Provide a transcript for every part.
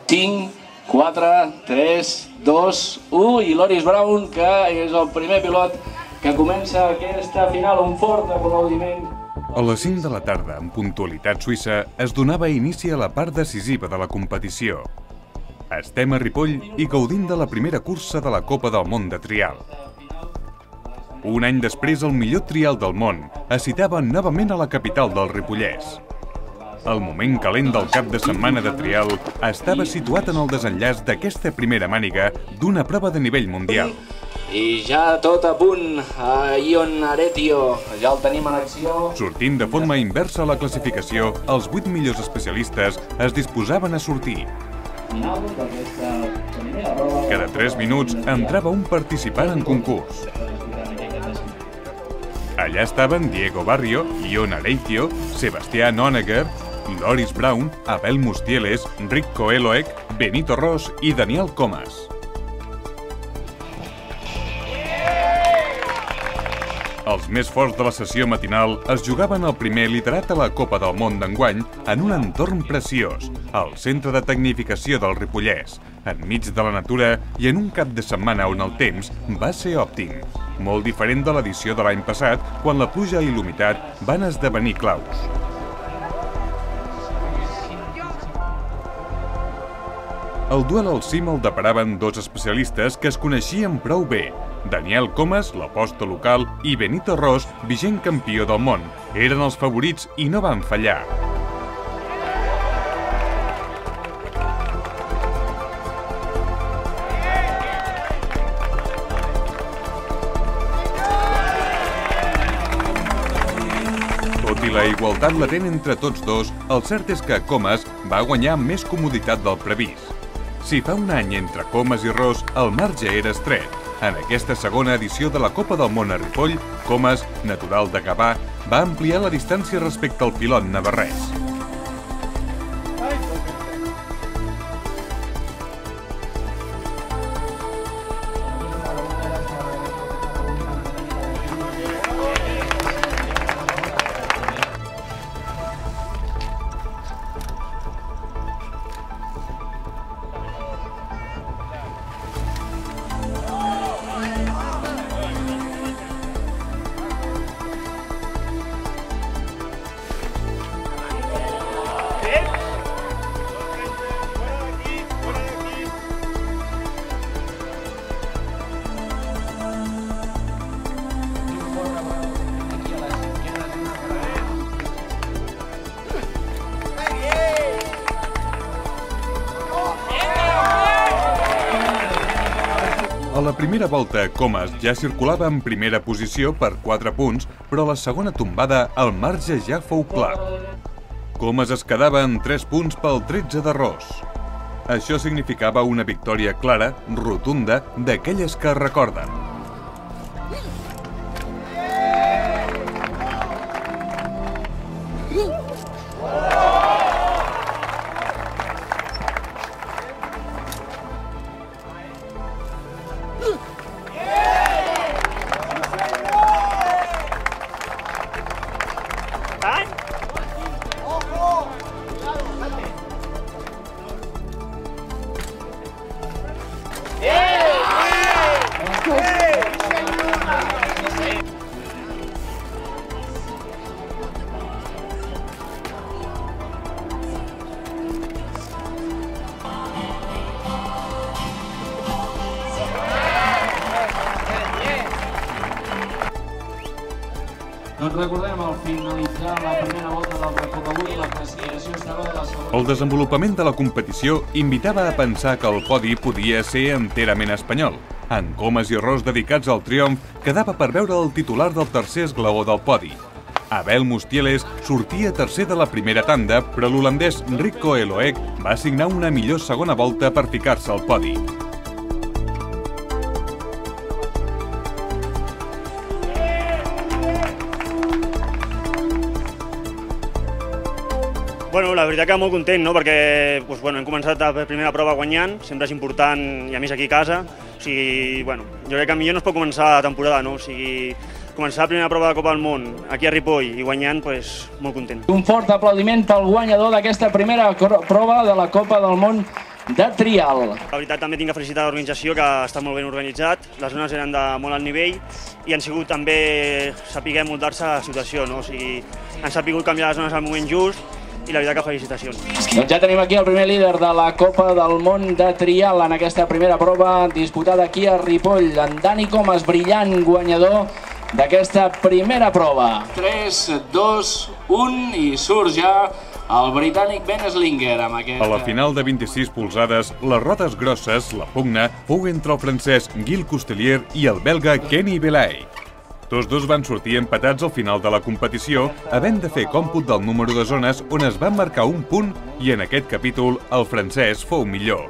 5, 4, 3, 2, 1 i Loris Brown, que és el primer pilot que comença aquesta final. Un fort aplaudiment. A les 5 de la tarda, en puntualitat suïssa, es donava inici a la part decisiva de la competició. Estem a Ripoll i gaudint de la primera cursa de la Copa del Món de Trial. Un any després, el millor trial del món es citava novament a la capital del Ripollès. El moment calent del cap de setmana de trial estava situat en el desenllaç d'aquesta primera màniga d'una prova de nivell mundial. I ja tot a punt, a Ion Aretio, ja el tenim en acció. Sortint de forma inversa a la classificació, els 8 millors especialistes es disposaven a sortir. Cada 3 minuts entrava un participant en concurs. Allà estaven Diego Barrio, Ion Aretio, Sebastián Honegger, Loris Brown, Abel Mustieles, Rico Eloek, Benito Ros i Daniel Comas. Els més forts de la sessió matinal es jugaven el primer liderat a la Copa del Món d'enguany en un entorn preciós, al centre de tecnificació del Ripollès, enmig de la natura i en un cap de setmana on el temps va ser òptim, molt diferent de l'edició de l'any passat, quan la pluja i l'humitat van esdevenir claus. El duel al cim el deparaven dos especialistes que es coneixien prou bé. Daniel Comas, l'aposta local, i Benito Ros, vigent campió del món. Eren els favorits i no van fallar. Tot i la igualtat latent entre tots dos, el cert és que Comas va guanyar amb més comoditat del previst. Si fa un any entre Comas i Ros el marge era estret, en aquesta segona edició de la Copa del Món a Ripoll, Comas, natural de Gavà, va ampliar la distància respecte al pilot navarrès. A la primera volta, Comas ja circulava en primera posició per 4 punts, però a la segona tombada el marge ja fou clar. Comas es quedava en 3 punts pel 13 de Ros. Això significava una victòria clara, rotunda, d'aquelles que es recorden. Doncs recordem, al finalitzar la primera volta del recorregut, la classificació estava de la segona. El desenvolupament de la competició invitava a pensar que el podi podia ser enterament espanyol. En Comas i Ros dedicats al triomf, quedava per veure el titular del tercer esglaó del podi. Abel Mustieles sortia tercer de la primera tanda, però l'holandès Rico Eloek va signar una millor segona volta per ficar-se al podi. Bueno, la veritat que molt content, no? Perquè hem començat la primera prova guanyant, sempre és important, i a més aquí a casa. O sigui, jo crec que millor no es pot començar la temporada, no? O sigui, començar la primera prova de Copa del Món aquí a Ripoll i guanyant, molt content. Un fort aplaudiment pel guanyador d'aquesta primera prova de la Copa del Món de trial. La veritat, també tinc que felicitar l'organització, que està molt ben organitzat, les zones eren de molt alt nivell i han sigut també saber moldar-se a la situació, no? O sigui, han sabut canviar les zones al moment just i la veritat que felicitacions. Doncs ja tenim aquí el primer líder de la Copa del Món de Trial en aquesta primera prova disputada aquí a Ripoll, en Dani Comas, brillant guanyador d'aquesta primera prova. 3, 2, 1 i surt ja el britànic Ben Slinger amb aquest... A la final de 26 polzades, les rodes grosses, la pugna, fou entre el francès Gilles Costellier i el belga Kenny Belay. Tots dos van sortir empatats al final de la competició, havent de fer còmput del número de zones on es va marcar un punt i en aquest capítol el francès fou millor.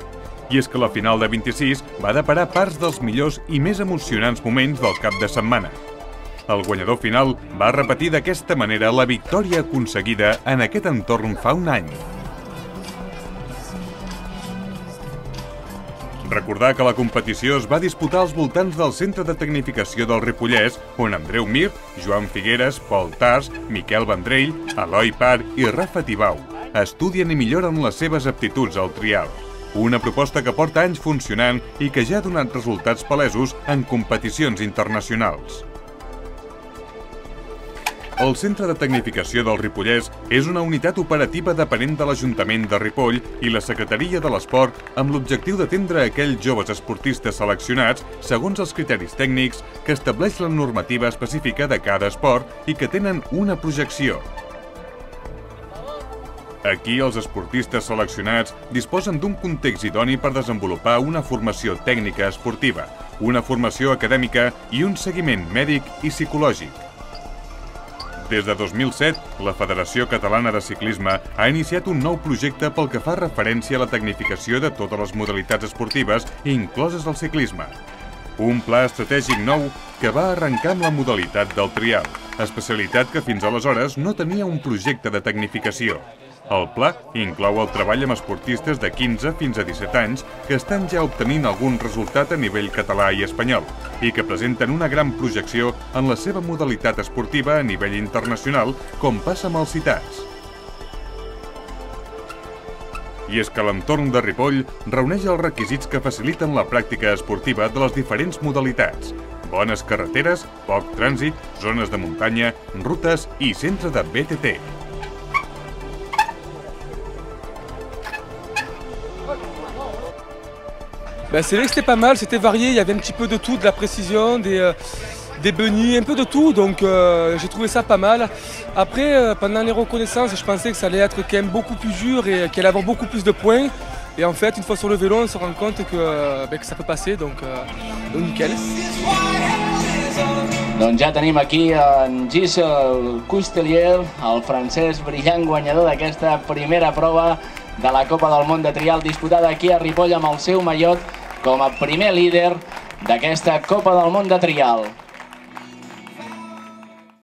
I és que la final de 26 va deparar parts dels millors i més emocionants moments del cap de setmana. El guanyador final va repetir d'aquesta manera la victòria aconseguida en aquest entorn fa un any. Recordar que la competició es va disputar als voltants del Centre de Tecnificació del Ripollès, on Andreu Mir, Joan Figueres, Pol Tars, Miquel Vendrell, Eloi Par i Rafa Tibau estudien i milloren les seves aptituds al trial. Una proposta que porta anys funcionant i que ja ha donat resultats palesos en competicions internacionals. El Centre de Tecnificació del Ripollès és una unitat operativa depenent de l'Ajuntament de Ripoll i la Secretaria de l'Esport amb l'objectiu d'atendre aquells joves esportistes seleccionats segons els criteris tècnics que estableix la normativa específica de cada esport i que tenen una projecció. Aquí els esportistes seleccionats disposen d'un context idoni per desenvolupar una formació tècnica esportiva, una formació acadèmica i un seguiment mèdic i psicològic. Des de 2007, la Federació Catalana de Ciclisme ha iniciat un nou projecte pel que fa referència a la tecnificació de totes les modalitats esportives incloses al ciclisme. Un pla estratègic nou que va arrencar amb la modalitat del trial, especialitat que fins aleshores no tenia un projecte de tecnificació. El pla inclou el treball amb esportistes de 15 fins a 17 anys que estan ja obtenint algun resultat a nivell català i espanyol i que presenten una gran projecció en la seva modalitat esportiva a nivell internacional, com passa amb els citats. I és que l'entorn de Ripoll reuneix els requisits que faciliten la pràctica esportiva de les diferents modalitats. Bones carreteres, poc trànsit, zones de muntanya, rutes i centre de BTT. C'est vrai que c'était pas mal, c'était varié, il y avait un petit peu de tout, de la précision, des bunnies, un peu de tout, donc j'ai trouvé ça pas mal. Après, pendant les reconnaissances, je pensais que ça allait être quand même beaucoup plus dur et qu'il allait avoir beaucoup plus de points. Et en fait, une fois sur le vélo, on se rend compte que ça peut passer, donc nickel. Doncs ja tenim aquí en Gilles Costellier, el francès brillant guanyador d'aquesta primera prova de la Copa del Món de Trial disputada aquí a Ripoll amb el seu mallot com a primer líder d'aquesta Copa del Món de Trial.